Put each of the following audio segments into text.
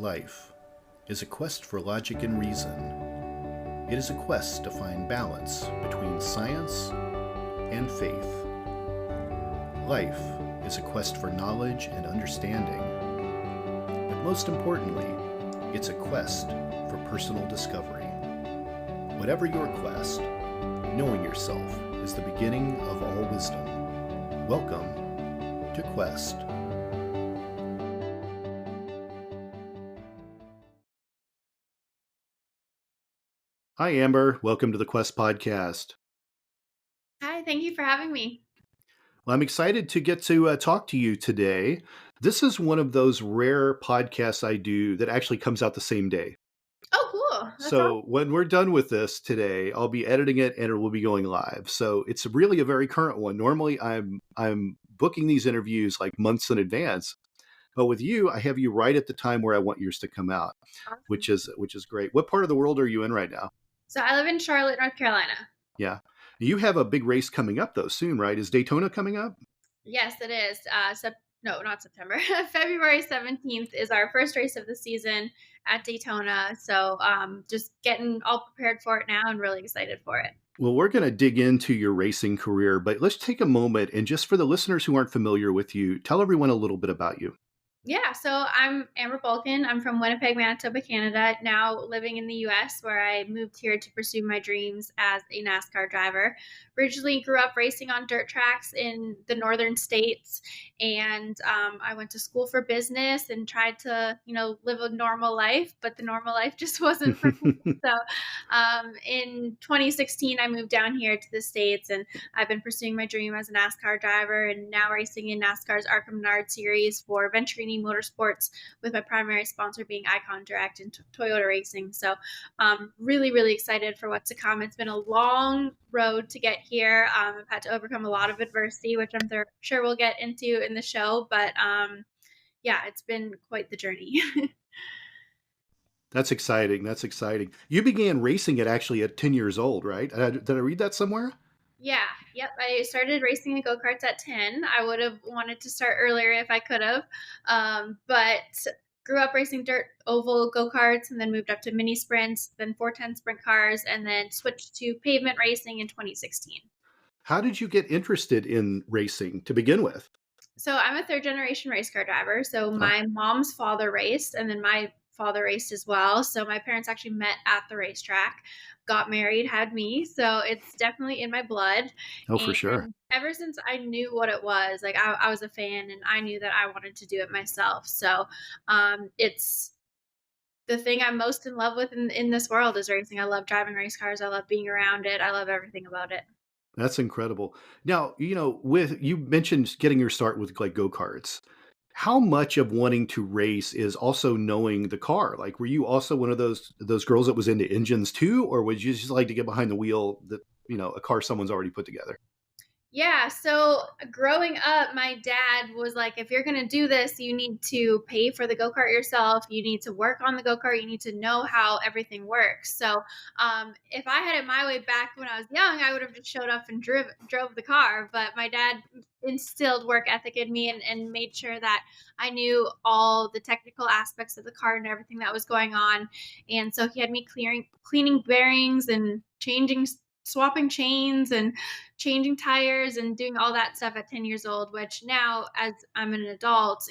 Life is a quest for logic and reason. It is a quest to find balance between science and faith. Life is a quest for knowledge and understanding. But most importantly, it's a quest for personal discovery. Whatever your quest, knowing yourself is the beginning of all wisdom. Welcome to Quest. Hi, Amber. Welcome to the Quest podcast. Hi, thank you for having me. Well, I'm excited to get to talk to you today. This is one of those rare podcasts I do that actually comes out the same day. Oh, cool. That's awesome. So when we're done with this today, I'll be editing it and it will be going live. So it's really a very current one. Normally, I'm booking these interviews like months in advance, but with you, I have you right at the time where I want yours to come out, Awesome. which is great. What part of the world are you in right now? So I live in Charlotte, North Carolina. Yeah. You have a big race coming up, though, soon, right? Is Daytona coming up? Yes, it is. No, not September. February 17th is our first race of the season at Daytona. So just getting all prepared for it now and really excited for it. Well, we're going to dig into your racing career, but let's take a moment and just for the listeners who aren't familiar with you, tell everyone a little bit about you. Yeah, so I'm Amber Balcaen. I'm from Winnipeg, Manitoba, Canada, now living in the U.S., where I moved here to pursue my dreams as a NASCAR driver. Originally grew up racing on dirt tracks in the northern states, and I went to school for business and tried to, live a normal life, but the normal life just wasn't for me. So in 2016, I moved down here to the States, and I've been pursuing my dream as a NASCAR driver and now racing in NASCAR's ARCA Menard series for Venturini Motorsports, with my primary sponsor being Icon Direct and Toyota Racing. So really, really excited for what's to come. It's been a long road to get here. I've had to overcome a lot of adversity, which I'm sure we'll get into in the show. But yeah, it's been quite the journey. That's exciting. That's exciting. You began racing at 10 years old, right? Did I read that somewhere? Yeah. Yep. I started racing the go-karts at 10. I would have wanted to start earlier if I could have. But grew up racing dirt oval go-karts and then moved up to mini sprints, then 410 sprint cars, and then switched to pavement racing in 2016. How did you get interested in racing to begin with? So I'm a third generation race car driver. So my mom's father raced, and then my father raced as well. So my parents actually met at the racetrack, got married, had me. So it's definitely in my blood. Oh, for sure. Ever since I knew what it was, like I was a fan and I knew that I wanted to do it myself. So it's the thing I'm most in love with in this world is racing. I love driving race cars. I love being around it. I love everything about it. That's incredible. Now, you mentioned getting your start with like go-karts. How much of wanting to race is also knowing the car? Like, were you also one of those girls that was into engines too, or would you just like to get behind the wheel that, a car someone's already put together? Yeah, so growing up, my dad was like, if you're going to do this, you need to pay for the go-kart yourself. You need to work on the go-kart. You need to know how everything works. So if I had it my way back when I was young, I would have just showed up and drove the car. But my dad instilled work ethic in me and made sure that I knew all the technical aspects of the car and everything that was going on. And so he had me cleaning bearings and swapping chains and changing tires and doing all that stuff at 10 years old, which now as I'm an adult,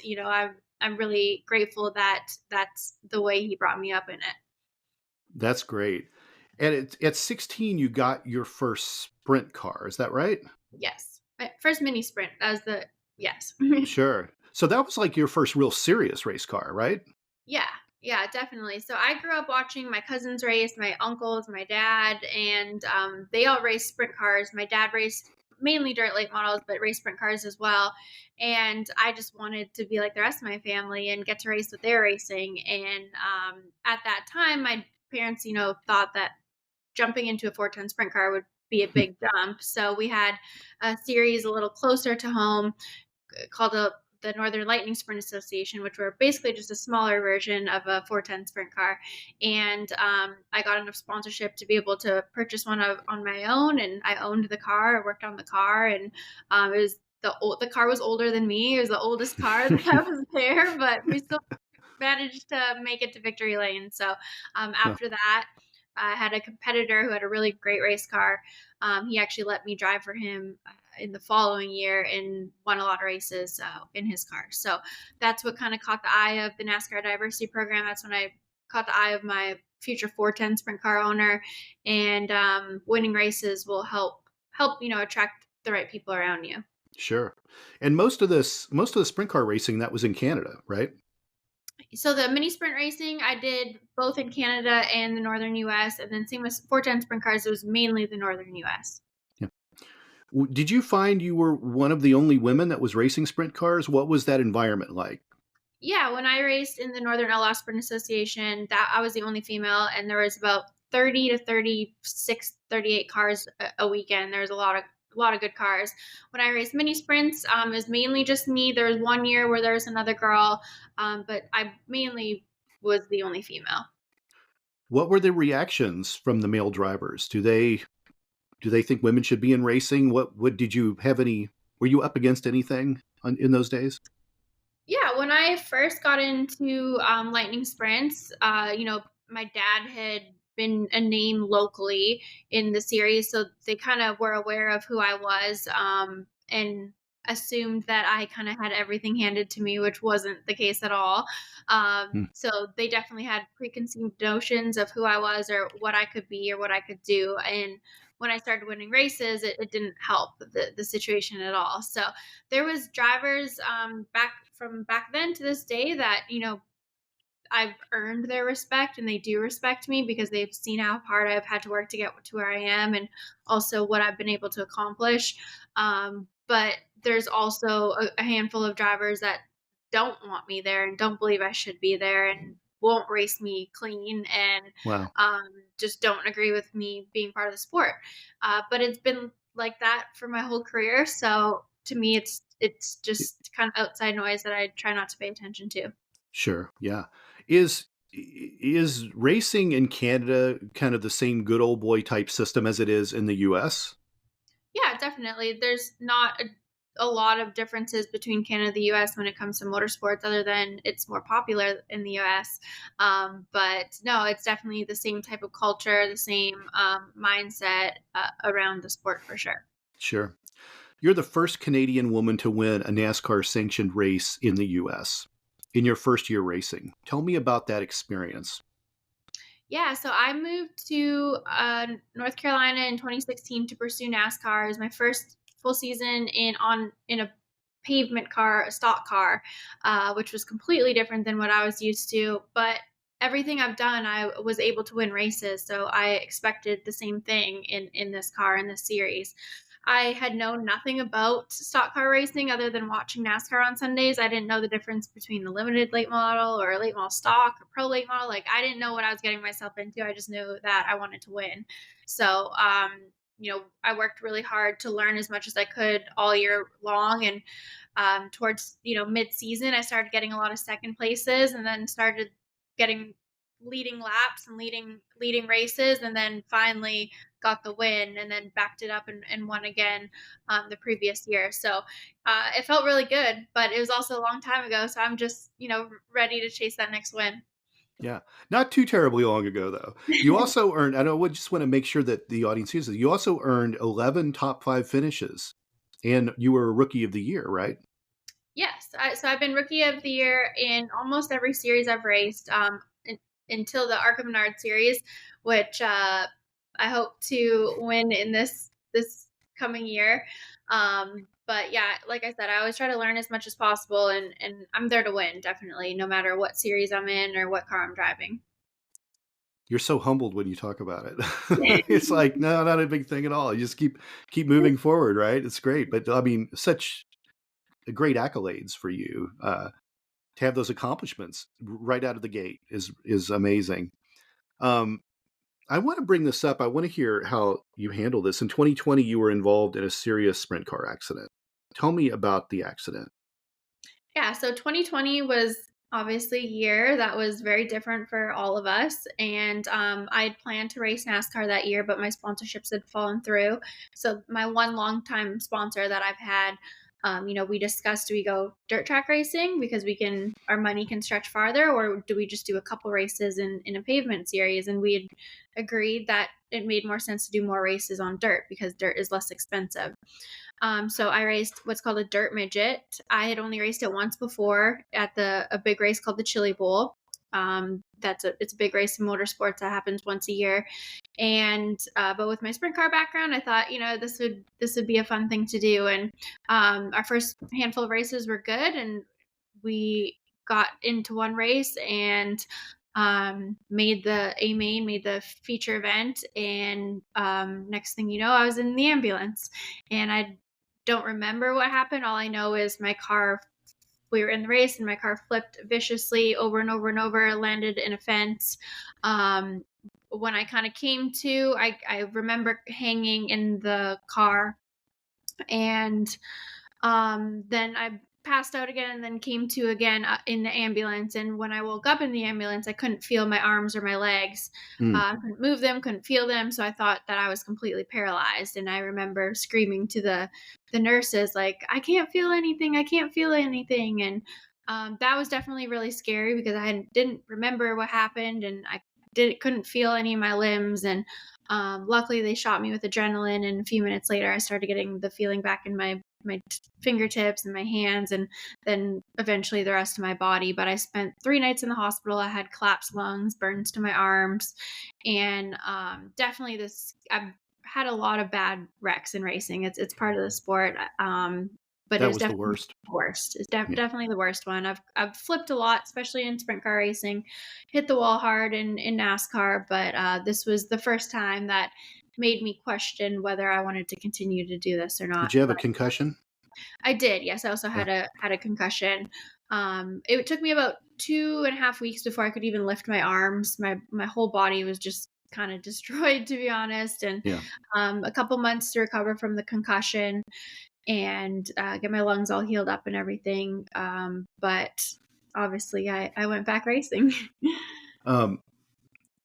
I'm really grateful that that's the way he brought me up in it. That's great. And at 16, you got your first sprint car. Is that right? Yes. My first mini sprint. Yes. Sure. So that was like your first real serious race car, right? Yeah, definitely. So I grew up watching my cousins race, my uncles, my dad, and they all raced sprint cars. My dad raced mainly dirt late models, but raced sprint cars as well. And I just wanted to be like the rest of my family and get to race what they're racing. And at that time, my parents, thought that jumping into a 410 sprint car would be a big jump. So we had a series a little closer to home called the Northern Lightning Sprint Association, which were basically just a smaller version of a 410 sprint car. And I got enough sponsorship to be able to purchase one on my own, and I owned the car. I worked on the car, and it was the car was older than me. It was the oldest car that was there, but we still managed to make it to victory lane. So Huh. after that, I had a competitor who had a really great race car. He actually let me drive for him in the following year and won a lot of races in his car. So that's what kind of caught the eye of the NASCAR diversity program. That's when I caught the eye of my future 410 sprint car owner, and winning races will help attract the right people around you. Sure. And most of the sprint car racing that was in Canada, right? So the mini sprint racing I did both in Canada and the northern US, and then same with 410 sprint cars, it was mainly the northern US. Yeah. Did you find you were one of the only women that was racing sprint cars? What was that environment like? Yeah, when I raced in the Northern Outlaw Sprint Association, that I was the only female, and there was about 30 to 36, 38 cars a weekend. There was a lot of good cars. When I raced mini sprints, it was mainly just me. There was one year where there was another girl, but I mainly was the only female. What were the reactions from the male drivers? Do they think women should be in racing? What did you have any? Were you up against anything in those days? Yeah, when I first got into lightning sprints, my dad had been a name locally in the series, so they kind of were aware of who I was, and assumed that I kind of had everything handed to me, which wasn't the case at all. Hmm. So they definitely had preconceived notions of who I was or what I could be or what I could do. And when I started winning races, it didn't help the situation at all. So there was drivers back then to this day that I've earned their respect, and they do respect me because they've seen how hard I've had to work to get to where I am, and also what I've been able to accomplish. But there's also a handful of drivers that don't want me there and don't believe I should be there and won't race me clean, and Wow. um, just don't agree with me being part of the sport. But it's been like that for my whole career. So to me, it's just kind of outside noise that I try not to pay attention to. Sure. Yeah. Is racing in Canada kind of the same good old boy type system as it is in the US? Yeah, definitely. There's not a lot of differences between Canada and the US when it comes to motorsports, other than it's more popular in the US. But no, it's definitely the same type of culture, the same mindset around the sport for sure. Sure. You're the first Canadian woman to win a NASCAR sanctioned race in the US in your first year racing. Tell me about that experience. Yeah, so I moved to North Carolina in 2016 to pursue NASCAR. It was my first full season in a pavement car, a stock car, which was completely different than what I was used to. But everything I've done, I was able to win races, so I expected the same thing in this car in this series. I had known nothing about stock car racing other than watching NASCAR on Sundays. I didn't know the difference between the limited late model or a late model stock or pro late model. Like, I didn't know what I was getting myself into. I just knew that I wanted to win. So, I worked really hard to learn as much as I could all year long. And towards mid season, I started getting a lot of second places, and then started getting leading laps and leading races, and then finally got the win, and then backed it up and won again the previous year. So it felt really good, but it was also a long time ago. So I'm just ready to chase that next win. Yeah. Not too terribly long ago, though. You also earned, I know, I just want to make sure that the audience hears this. You also earned 11 top five finishes, and you were a rookie of the year, right? Yes, so I've been rookie of the year in almost every series I've raced, until the Arkham Menard series, which I hope to win in this coming year. But yeah, like I said, I always try to learn as much as possible, and I'm there to win, definitely, no matter what series I'm in or what car I'm driving. You're so humbled when you talk about it. It's like, no, not a big thing at all. You just keep moving forward, right? It's great. But I mean, such great accolades for you. To have those accomplishments right out of the gate is amazing. Um, I want to bring this up. I want to hear how you handle this. In 2020, you were involved in a serious sprint car accident. Tell me about the accident. Yeah, so 2020 was obviously a year that was very different for all of us. And I had planned to race NASCAR that year, but my sponsorships had fallen through. So my one longtime sponsor that I've had We discussed, do we go dirt track racing because our money can stretch farther, or do we just do a couple races in a pavement series? And we had agreed that it made more sense to do more races on dirt because dirt is less expensive. So I raced what's called a dirt midget. I had only raced it once before at a big race called the Chili Bowl. It's a big race in motorsports that happens once a year. And but with my sprint car background, I thought, this would be a fun thing to do. And our first handful of races were good, and we got into one race and made the feature event. And next thing you know, I was in the ambulance, and I don't remember what happened. All I know is we were in the race and my car flipped viciously over and over and over, landed in a fence. When I kind of came to, I remember hanging in the car, and then I passed out again and then came to again in the ambulance. And when I woke up in the ambulance, I couldn't feel my arms or my legs. Couldn't move them, couldn't feel them. So I thought that I was completely paralyzed. And I remember screaming to the nurses, like, I can't feel anything. I can't feel anything. And that was definitely really scary because I didn't remember what happened, and I couldn't feel any of my limbs. And luckily they shot me with adrenaline, and a few minutes later I started getting the feeling back in my fingertips and my hands, and then eventually the rest of my body. But I spent 3 nights in the hospital. I had collapsed lungs, burns to my arms, and definitely I've had a lot of bad wrecks in racing. It's part of the sport. But That it was was the definitely worst. the worst. It's Yeah. definitely the worst one. I've flipped a lot, especially in sprint car racing, hit the wall hard in NASCAR, but this was the first time that made me question whether I wanted to continue to do this or not. Did you have a concussion? I did. Yes, I also had a concussion. It took me about 2.5 weeks before I could even lift my arms. My whole body was just kind of destroyed, to be honest. And Yeah. a couple months to recover from the concussion and get my lungs all healed up and everything. But obviously, I went back racing.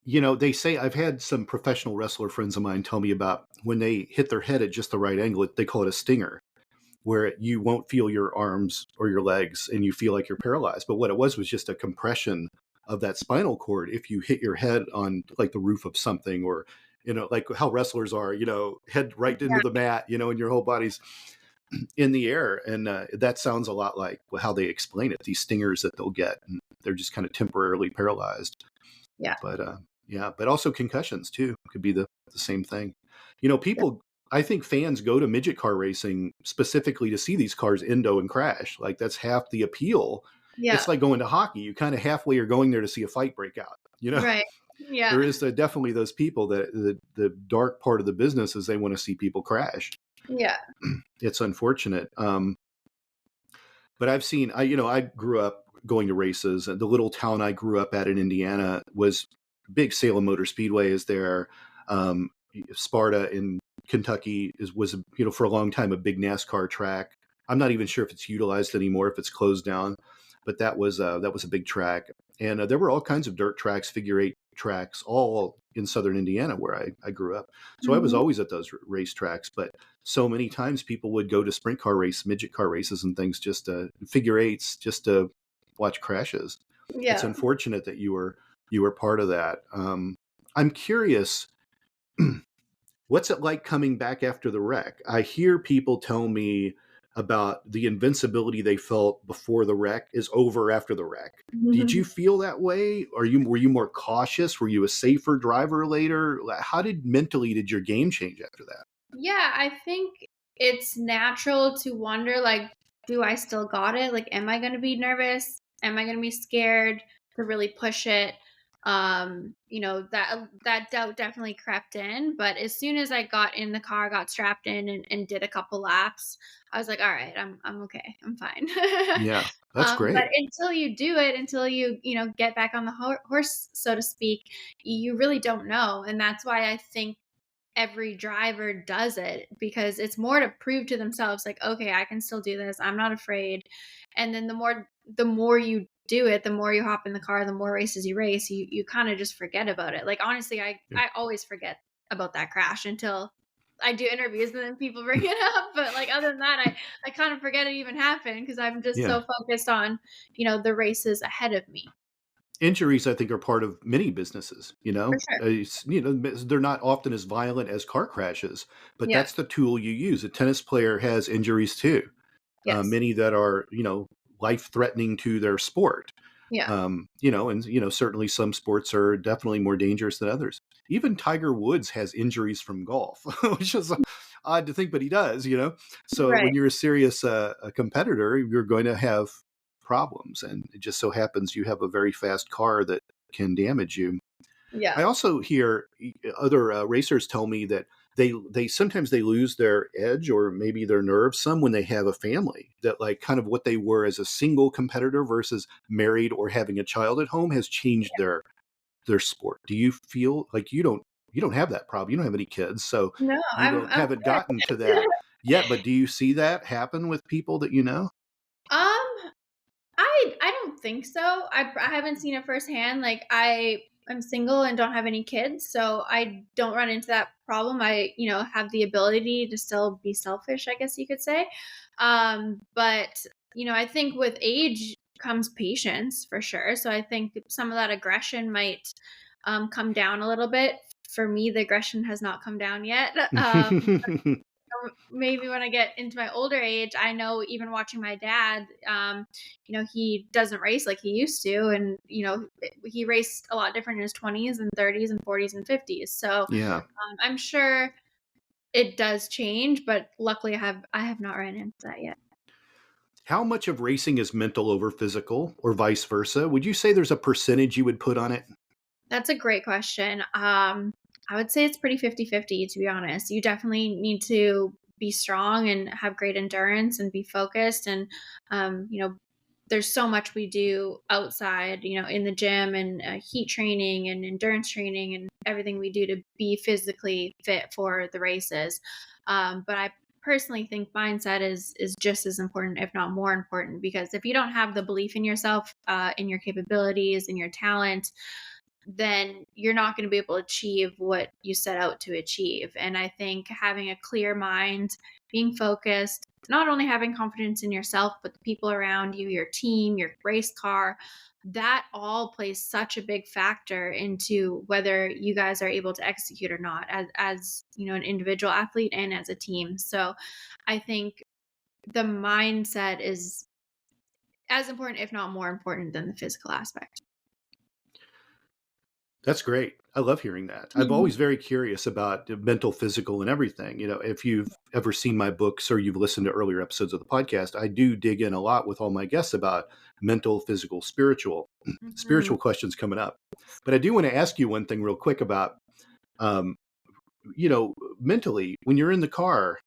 They say, I've had some professional wrestler friends of mine tell me about when they hit their head at just the right angle, they call it a stinger, where you won't feel your arms or your legs and you feel like you're paralyzed. But what it was just a compression of that spinal cord. If you hit your head on like the roof of something, or, like how wrestlers are, head right into the mat, and your whole body's in the air. And that sounds a lot like how they explain it, these stingers that they'll get. And they're just kind of temporarily paralyzed. Yeah. But also concussions too could be the same thing. People, I think fans go to midget car racing specifically to see these cars endo and crash. Like that's half the appeal. Yeah. It's like going to hockey. You kind of halfway are going there to see a fight break out. Right. Yeah. There is definitely those people that the dark part of the business is they want to see people crash. Yeah. It's unfortunate. But I've seen, I grew up going to races, and the little town I grew up at in Indiana was big. Salem Motor Speedway is there. Sparta in Kentucky was for a long time a big NASCAR track. I'm not even sure if it's utilized anymore, if it's closed down, but that was a big track. And there were all kinds of dirt tracks, figure eight tracks, all in southern Indiana where I grew up. So I was always at those race tracks, but so many times people would go to sprint car race, midget car races and things, just figure eights, just to watch crashes. Yeah. It's unfortunate that you were part of that. I'm curious, what's it like coming back after the wreck? I hear people tell me about the invincibility they felt before the wreck is over after the wreck. Did you feel that way? Were you more cautious? Were you a safer driver later? How mentally did your game change after that? Yeah, I think it's natural to wonder, like, do I still got it? Like, am I going to be nervous? Am I going to be scared to really push it? That doubt definitely crept in. But as soon as I got in the car, got strapped in and did a couple laps, I was like, all right, I'm okay. I'm fine. Yeah, that's great. But until you do it, until you get back on the horse, so to speak, you really don't know. And that's why I think every driver does it, because it's more to prove to themselves, like, okay, I can still do this. I'm not afraid. And then the more you do it, the more you hop in the car, the more races you race, you kind of just forget about it. Like, honestly, I always forget about that crash until I do interviews and then people bring it up, but like other than that, I kind of forget it even happened because I'm just Yeah. so focused on, the races ahead of me. Injuries, I think, are part of many businesses. For sure. They're not often as violent as car crashes, but Yeah. that's the tool you use. A tennis player has injuries too, Yes. many that are, life threatening to their sport. Yeah. Certainly some sports are definitely more dangerous than others. Even Tiger Woods has injuries from golf, which is odd to think, but he does. So when Right. you're a serious a competitor, you're going to have problems. And it just so happens you have a very fast car that can damage you. Yeah. I also hear other racers tell me that they sometimes they lose their edge or maybe their nerve some when they have a family, that like kind of what they were as a single competitor versus married or having a child at home has changed their sport. Do you feel like you don't have that problem? You don't have any kids, so No, you I'm don't I'm haven't gotten to good. that yet, but do you see that happen with people that you know? Um, I don't think so. I haven't seen it firsthand. Like I'm single and don't have any kids, so I don't run into that problem. I, have the ability to still be selfish, I guess you could say. But I think with age comes patience for sure. So I think some of that aggression might come down a little bit. For me, the aggression has not come down yet. Maybe when I get into my older age, I know even watching my dad, he doesn't race like he used to. And, he raced a lot different in his 20s and 30s and 40s and 50s. So Yeah. I'm sure it does change, but luckily I have not ran into that yet. How much of racing is mental over physical or vice versa? Would you say there's a percentage you would put on it? That's a great question. I would say it's pretty 50-50, to be honest. You definitely need to be strong and have great endurance and be focused. And, there's so much we do outside, in the gym and heat training and endurance training and everything we do to be physically fit for the races. But I personally think mindset is just as important, if not more important, because if you don't have the belief in yourself, in your capabilities, in your talent, then you're not going to be able to achieve what you set out to achieve. And I think having a clear mind, being focused, not only having confidence in yourself, but the people around you, your team, your race car, that all plays such a big factor into whether you guys are able to execute or not as an individual athlete and as a team. So I think the mindset is as important, if not more important than the physical aspect. That's great. I love hearing that. I'm Mhm. always very curious about the mental, physical, and everything. If you've ever seen my books or you've listened to earlier episodes of the podcast, I do dig in a lot with all my guests about mental, physical, spiritual. Mhm. Spiritual questions coming up. But I do want to ask you one thing real quick about, um, mentally, when you're in the car,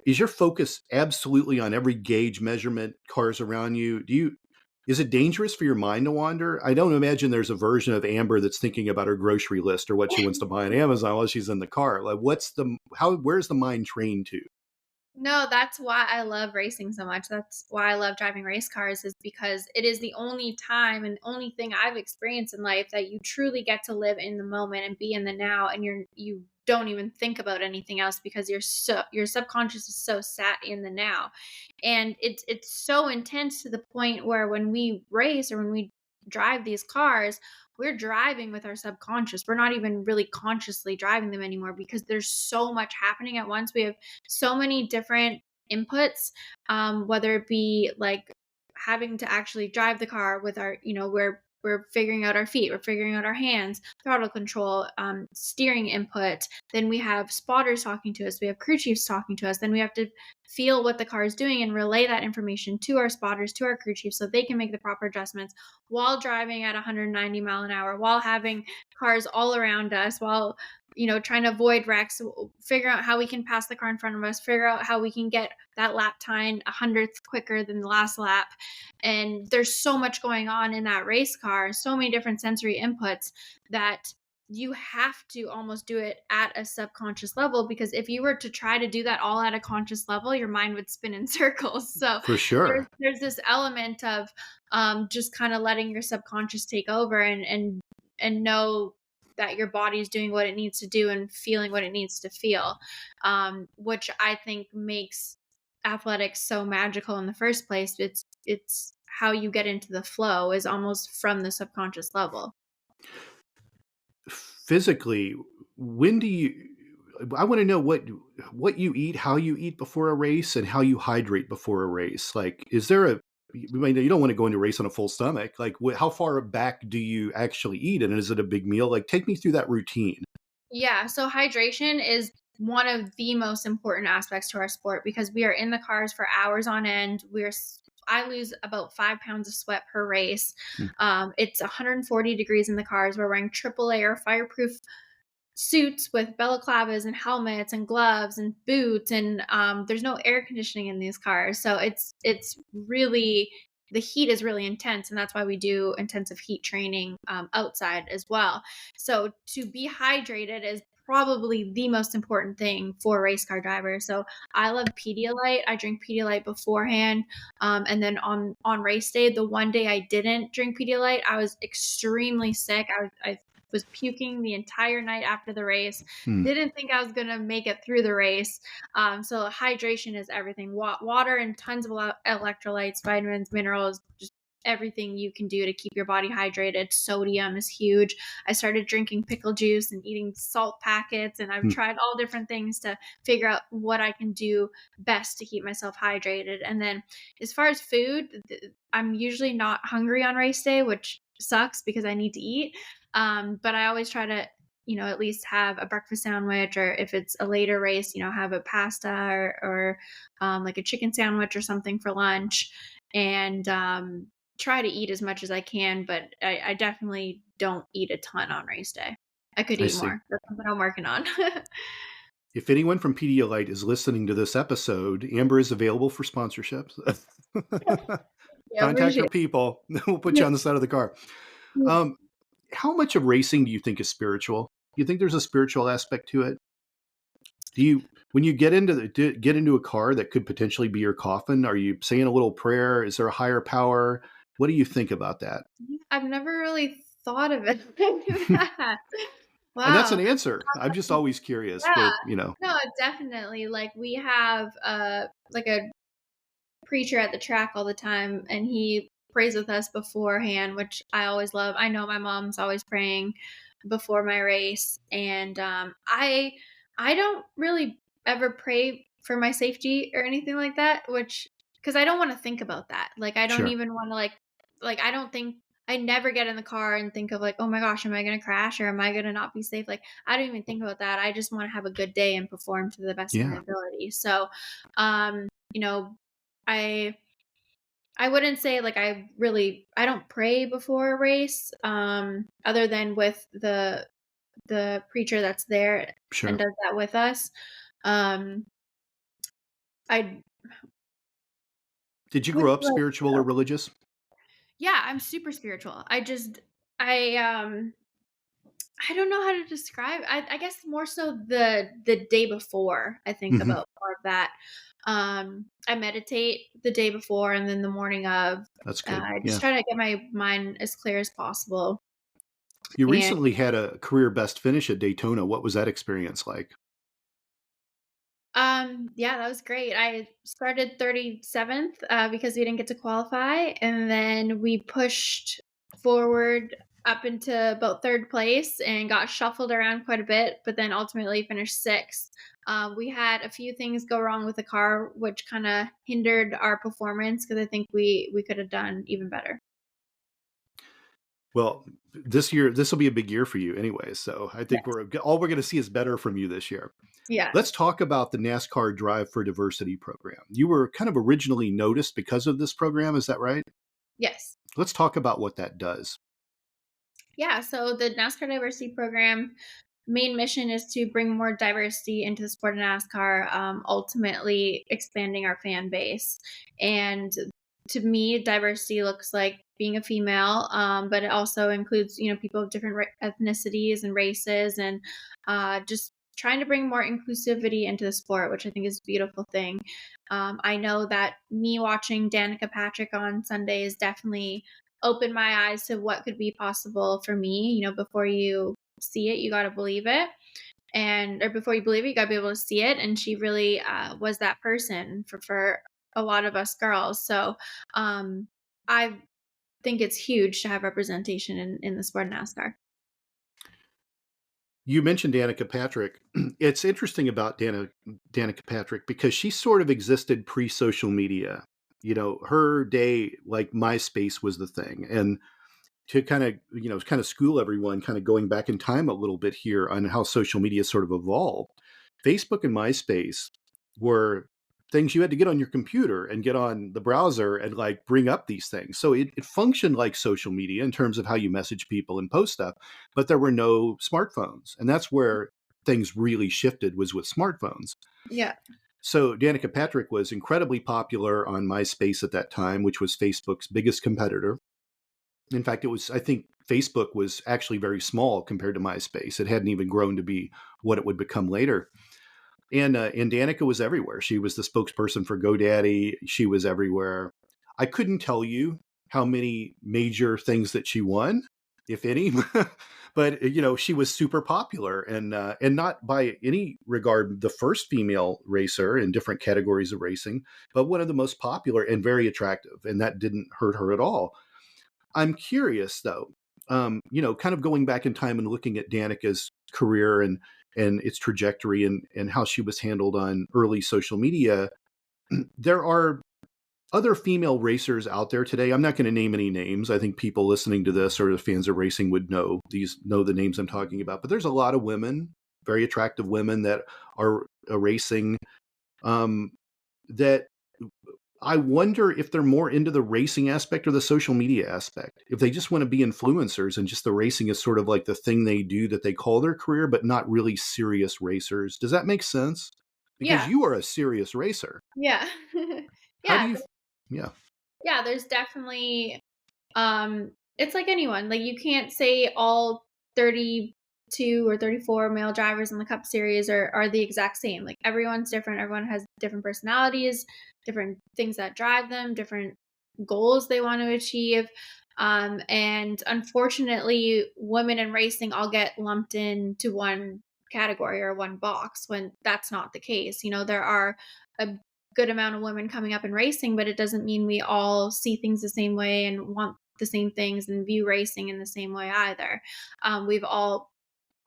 is your focus absolutely on every gauge measurement, cars around you? Is it dangerous for your mind to wander? I don't imagine there's a version of Amber that's thinking about her grocery list or what she wants to buy on Amazon while she's in the car. Like, where's the mind trained to? No, that's why I love racing so much. That's why I love driving race cars, is because it is the only time and only thing I've experienced in life that you truly get to live in the moment and be in the now, and you don't even think about anything else because your subconscious is so sat in the now. And it's so intense to the point where when we race or when we drive these cars, we're driving with our subconscious. We're not even really consciously driving them anymore because there's so much happening at once. We have so many different inputs, whether it be like having to actually drive the car with our, we're figuring out our feet, we're figuring out our hands, throttle control, steering input. Then we have spotters talking to us, we have crew chiefs talking to us. Then we have to feel what the car is doing and relay that information to our spotters, to our crew chiefs, so they can make the proper adjustments while driving at 190 mile an hour, while having cars all around us, while trying to avoid wrecks, figure out how we can pass the car in front of us, figure out how we can get that lap time 100th quicker than the last lap. And there's so much going on in that race car, so many different sensory inputs, that you have to almost do it at a subconscious level, because if you were to try to do that all at a conscious level, your mind would spin in circles. So For there's sure. there's this element of just kind of letting your subconscious take over and know that your body's doing what it needs to do and feeling what it needs to feel, which I think makes athletics so magical in the first place. It's how you get into the flow is almost from the subconscious level. Physically, when do you I want to know what you eat, how you eat before a race, and how you hydrate before a race. Like, is there a you don't want to go into a race on a full stomach. Like, how far back do you actually eat, and is it a big meal? Like, take me through that routine. Yeah, so hydration is one of the most important aspects to our sport because we are in the cars for hours on end. I lose about 5 pounds of sweat per race. Hmm. It's 140 degrees in the cars. We're wearing triple layer fireproof suits with balaclavas and helmets and gloves and boots, and there's no air conditioning in these cars, so it's really, the heat is really intense, and that's why we do intensive heat training outside as well. So to be hydrated is probably the most important thing for race car drivers. So I love Pedialyte. I drink Pedialyte beforehand, and then on race day, the one day I didn't drink Pedialyte, I was extremely sick. I was puking the entire night after the race. Hmm. Didn't think I was going to make it through the race. So hydration is everything. Water and tons of electrolytes, vitamins, minerals, just everything you can do to keep your body hydrated. Sodium is huge. I started drinking pickle juice and eating salt packets, and I've tried all different things to figure out what I can do best to keep myself hydrated. And then as far as food, I'm usually not hungry on race day, which sucks because I need to eat. But I always try to, at least have a breakfast sandwich, or if it's a later race, have a pasta or like a chicken sandwich or something for lunch, and try to eat as much as I can. But I definitely don't eat a ton on race day. I could I eat see. more. That's something I'm working on. If anyone from Pedialyte is listening to this episode, Amber is available for sponsorships. Yeah, Contact her appreciate people. We'll put you on the side of the car. it. Um, how much of racing do you think is spiritual? Do you think there's a spiritual aspect to it? When you get into a car that could potentially be your coffin, are you saying a little prayer? Is there a higher power? What do you think about that? I've never really thought of it like that. And that's an Wow. answer. I'm just always curious. Yeah. But. No, definitely. Like we have like a preacher at the track all the time, and he prays with us beforehand, which I always love. I know my mom's always praying before my race, and I don't really ever pray for my safety or anything like that, which, because I don't want to think about that. Like I don't Sure. even want to like I don't think, I never get in the car and think of like, oh my gosh, am I going to crash or am I going to not be safe? Like I don't even think about that. I just want to have a good day and perform to the best of my Yeah. ability. So, um, you know, I I wouldn't say like I don't pray before a race, other than with the preacher that's there and Sure. does that with us. Um, I Did you would grow up like, spiritual or religious? yeah, I'm super spiritual. I I don't know how to describe. I guess more so the day before. I think Hmm. about more of that. I meditate the day before and then the morning of. That's good. I just Yeah. try to get my mind as clear as possible. You And recently had a career best finish at Daytona. What was that experience like? yeah, that was great. I started 37th because we didn't get to qualify, and then we pushed forward up into about third place and got shuffled around quite a bit, but then ultimately finished sixth. We had a few things go wrong with the car, which kind of hindered our performance because I think we could have done even better. Well, this will be a big year for you anyway. So I think Yes. all we're going to see is better from you this year. Yeah. Let's talk about the NASCAR Drive for Diversity program. You were kind of originally noticed because of this program. Is that right? Yes. Let's talk about what that does. Yeah. So the NASCAR diversity program main mission is to bring more diversity into the sport of NASCAR, ultimately expanding our fan base. And to me, diversity looks like being a female, but it also includes, people of different ethnicities and races, and just trying to bring more inclusivity into the sport, which I think is a beautiful thing. I know that me watching Danica Patrick on Sundays definitely opened my eyes to what could be possible for me. Before you see it, you got to believe it. Or before you believe it, you got to be able to see it. And she really was that person for a lot of us girls. So I think it's huge to have representation in the sport of NASCAR. You mentioned Danica Patrick. It's interesting about Danica Patrick because she sort of existed pre-social media. Her day, like MySpace was the thing. And to kind of school everyone, kind of going back in time a little bit here on how social media sort of evolved. Facebook and MySpace were things you had to get on your computer and get on the browser and like bring up these things. So it functioned like social media in terms of how you message people and post stuff, but there were no smartphones. And that's where things really shifted, was with smartphones. Yeah. So Danica Patrick was incredibly popular on MySpace at that time, which was Facebook's biggest competitor. In fact, I think Facebook was actually very small compared to MySpace. It hadn't even grown to be what it would become later. And Danica was everywhere. She was the spokesperson for GoDaddy. She was everywhere. I couldn't tell you how many major things that she won, if any, but she was super popular, and not by any regard the first female racer in different categories of racing, but one of the most popular and very attractive, and that didn't hurt her at all. I'm curious though, kind of going back in time and looking at Danica's career and its trajectory and how she was handled on early social media. There are other female racers out there today. I'm not going to name any names. I think people listening to this or the fans of racing would know the names I'm talking about. But there's a lot of women, very attractive women that are racing, that I wonder if they're more into the racing aspect or the social media aspect. If they just want to be influencers and just the racing is sort of like the thing they do that they call their career, but not really serious racers. Does that make sense? Because Yeah. you are a serious racer. Yeah. How Yeah. do you? Yeah. Yeah. There's definitely, it's like anyone. Like, you can't say all 32 or 34 male drivers in the Cup Series are the exact same. Like, everyone's different. Everyone has different personalities, different things that drive them, different goals they want to achieve. And unfortunately, women in racing all get lumped into one category or one box when that's not the case. There are a good amount of women coming up in racing, but it doesn't mean we all see things the same way and want the same things and view racing in the same way either. We've all,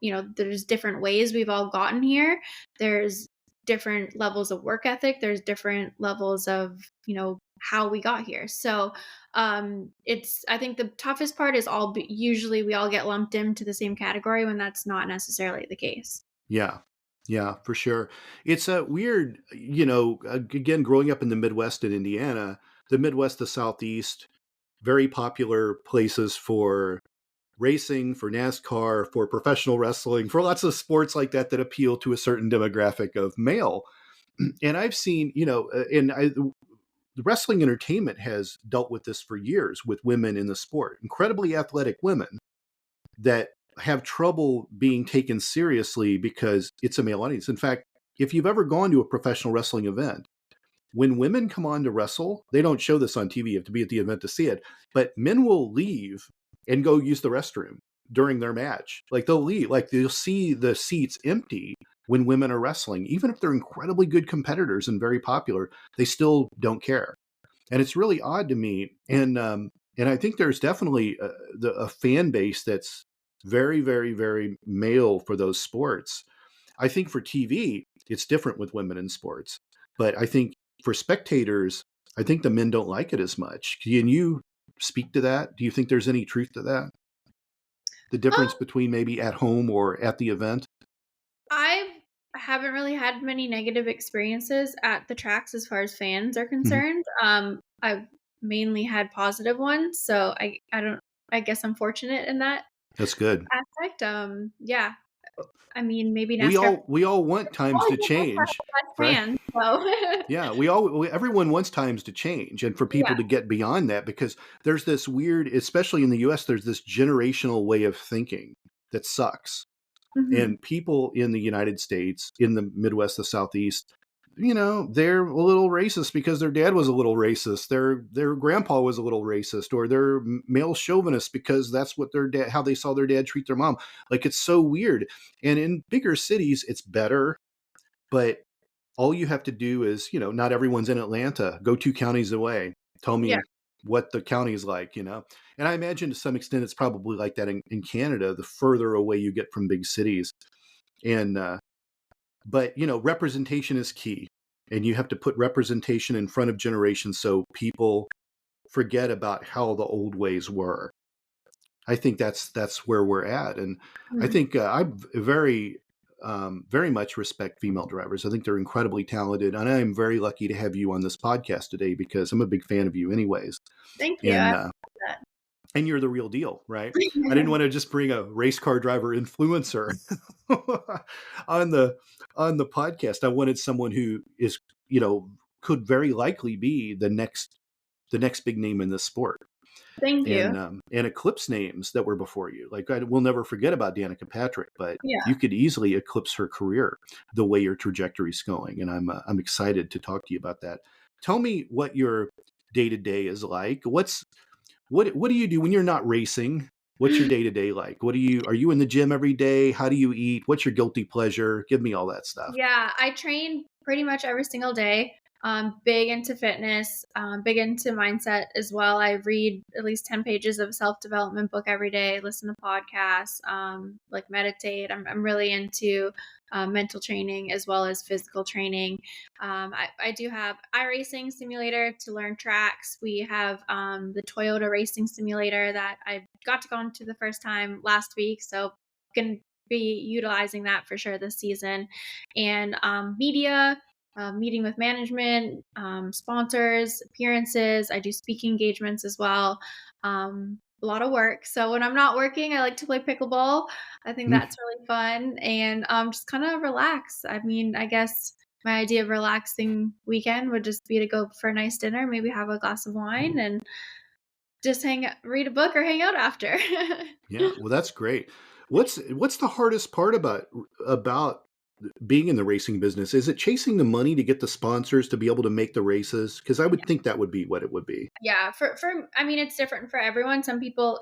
there's different ways we've all gotten here. There's different levels of work ethic. There's different levels of, how we got here. So I think the toughest part is usually we all get lumped into the same category when that's not necessarily the case. Yeah. Yeah, for sure. It's a weird, again, growing up in the Midwest in Indiana, the Midwest, the Southeast, very popular places for racing, for NASCAR, for professional wrestling, for lots of sports like that appeal to a certain demographic of male. And I've seen, the wrestling entertainment has dealt with this for years with women in the sport, incredibly athletic women that have trouble being taken seriously because it's a male audience. In fact, if you've ever gone to a professional wrestling event, when women come on to wrestle, they don't show this on TV. You have to be at the event to see it. But men will leave and go use the restroom during their match. Like, they'll leave. Like, you'll see the seats empty when women are wrestling. Even if they're incredibly good competitors and very popular, they still don't care. And it's really odd to me. And I think there's definitely a fan base that's very, very, very male for those sports. I think for TV, it's different with women in sports. But I think for spectators, I think the men don't like it as much. Can you speak to that? Do you think there's any truth to that? The difference between maybe at home or at the event? I haven't really had many negative experiences at the tracks as far as fans are Mhm. concerned. I've mainly had positive ones, so I guess I'm fortunate in that That's good. aspect. Yeah. I mean, maybe We NASCAR all want times to change, right? fans, so Yeah, everyone wants times to change, and for yeah. people to get beyond that, because there's this weird, especially in the US, there's this generational way of thinking that sucks. Mhm. And people in the United States, in the Midwest, the Southeast, they're a little racist because their dad was a little racist. Their grandpa was a little racist, or they're male chauvinist because that's what their dad, how they saw their dad treat their mom. Like, it's so weird. And in bigger cities, it's better, but all you have to do is, not everyone's in Atlanta. Go 2 counties away. Tell Yeah. me what the county is like. And I imagine to some extent it's probably like that in Canada, the further away you get from big cities. And, but, representation is key. And you have to put representation in front of generations so people forget about how the old ways were. I think that's where we're at. And I Mhm. think I very much respect female drivers. I think they're incredibly talented, and I am very lucky to have you on this podcast today because I'm a big fan of you, anyways. Thank you. I And love and you're the real deal, right? I didn't that. want to just bring a race car driver influencer on the podcast. I wanted someone who is, could very likely be the next big name in this sport, Thank you. and eclipse names that were before you. Like, we'll never forget about Danica Patrick, but Yeah. you could easily eclipse her career the way your trajectory's going. And I'm excited to talk to you about that. Tell me what your day to day is like. What do you do when you're not racing? What's your day to day like? Are you in the gym every day? How do you eat? What's your guilty pleasure? Give me all that stuff. Yeah, I train pretty much every single day. Big into fitness, big into mindset as well. I read at least 10 pages of a self-development book every day, listen to podcasts, like meditate. I'm really into mental training as well as physical training. I do have iRacing simulator to learn tracks. We have the Toyota racing simulator that I got to go into the first time last week. So can be utilizing that for sure this season. And media, meeting with management, sponsors, appearances. I do speaking engagements as well. A lot of work. So when I'm not working, I like to play pickleball. I think Hmm. that's really fun and just kind of relax. I mean, I guess my idea of relaxing weekend would just be to go for a nice dinner, maybe have a glass of wine and just read a book or hang out after. Yeah, well, that's great. What's the hardest part about being in the racing business? Is it chasing the money to get the sponsors to be able to make the races? Because I would think that would be what it would be. Yeah, for I mean, it's different for everyone. Some people,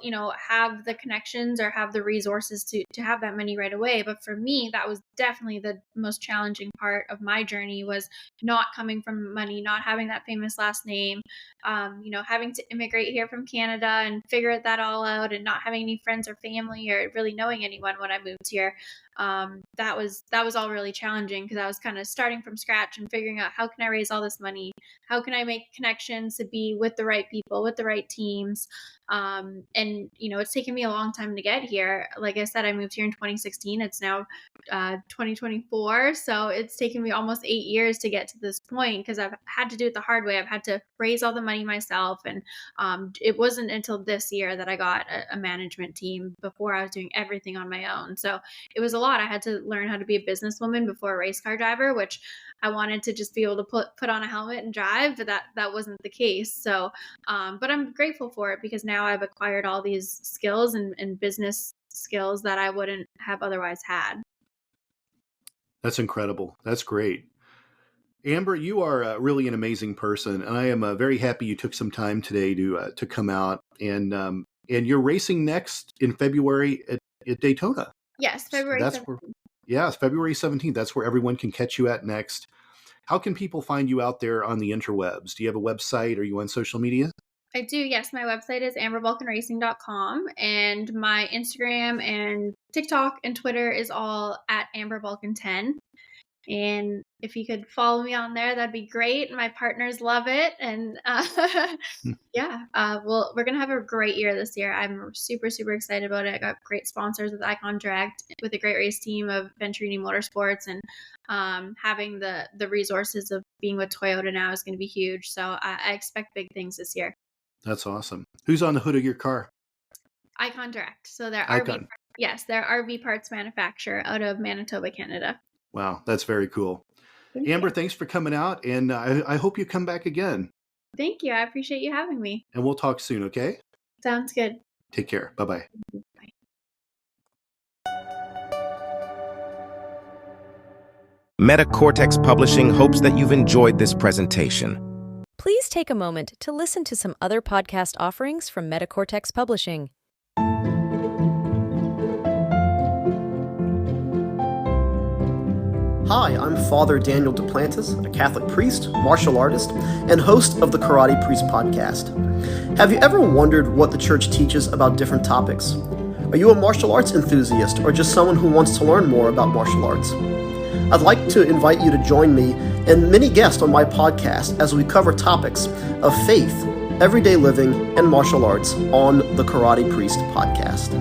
have the connections or have the resources to have that money right away. But for me, that was definitely the most challenging part of my journey was not coming from money, not having that famous last name, having to immigrate here from Canada and figure that all out and not having any friends or family or really knowing anyone when I moved here. That was all really challenging because I was kind of starting from scratch and figuring out how can I raise all this money, how can I make connections to be with the right people, with the right teams? And it's taken me a long time to get here. Like I said, I moved here in 2016. It's now 2024. So it's taken me almost 8 years to get to this point because I've had to do it the hard way. I've had to raise all the money myself. And it wasn't until this year that I got a management team. Before I was doing everything on my own. So it was a lot. I had to learn how to be a businesswoman before a race car driver, which I wanted to just be able to put on a helmet and drive, but that wasn't the case. So, but I'm grateful for it because now I've acquired all these skills and business skills that I wouldn't have otherwise had. That's incredible. That's great. Amber, you are really an amazing person, and I am very happy you took some time today to come out and you're racing next in February at Daytona. Yes, So February that's 7th. where, yeah, it's February 17th. That's where everyone can catch you at next. How can people find you out there on the interwebs? Do you have a website? Are you on social media? I do. Yes, my website is amberbalkanracing.com and my Instagram and TikTok and Twitter is all at amberbalkan10. And if you could follow me on there, that'd be great. My partners love it. And yeah, well, we're going to have a great year this year. I'm super, super excited about it. I got great sponsors with Icon Direct, with a great race team of Venturini Motorsports, and having the resources of being with Toyota now is going to be huge. So I expect big things this year. That's awesome. Who's on the hood of your car? Icon Direct. So they're RV, Icon. yes, they're RV parts manufacturer out of Manitoba, Canada. Wow, that's very cool. Thank you. Amber, thanks for coming out, and I hope you come back again. Thank you. I appreciate you having me. And we'll talk soon, okay? Sounds good. Take care. Bye-bye. Bye. Metacortex Publishing hopes that you've enjoyed this presentation. Please take a moment to listen to some other podcast offerings from Metacortex Publishing. Hi, I'm Father Daniel Duplantis, a Catholic priest, martial artist, and host of the Karate Priest podcast. Have you ever wondered what the church teaches about different topics? Are you a martial arts enthusiast or just someone who wants to learn more about martial arts? I'd like to invite you to join me and many guests on my podcast as we cover topics of faith, everyday living, and martial arts on the Karate Priest podcast.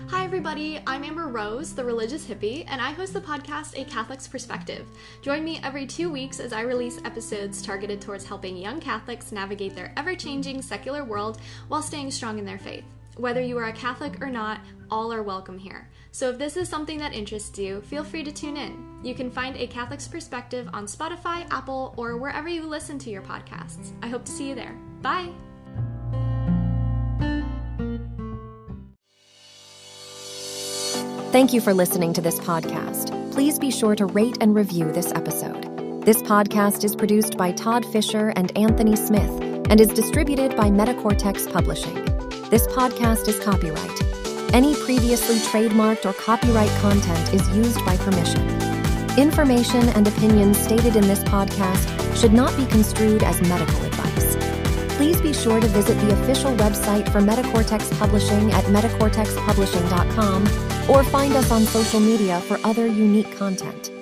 Hi everybody, I'm Amber Rose, the religious hippie, and I host the podcast A Catholic's Perspective. Join me every 2 weeks as I release episodes targeted towards helping young Catholics navigate their ever-changing secular world while staying strong in their faith. Whether you are a Catholic or not, all are welcome here. So if this is something that interests you, feel free to tune in. You can find A Catholic's Perspective on Spotify, Apple, or wherever you listen to your podcasts. I hope to see you there. Bye! Thank you for listening to this podcast. Please be sure to rate and review this episode. This podcast is produced by Todd Fischer and Anthony Smith and is distributed by Metacortex Publishing. This podcast is copyright. Any previously trademarked or copyright content is used by permission. Information and opinions stated in this podcast should not be construed as medical advice. Please be sure to visit the official website for Metacortex Publishing at metacortexpublishing.com or find us on social media for other unique content.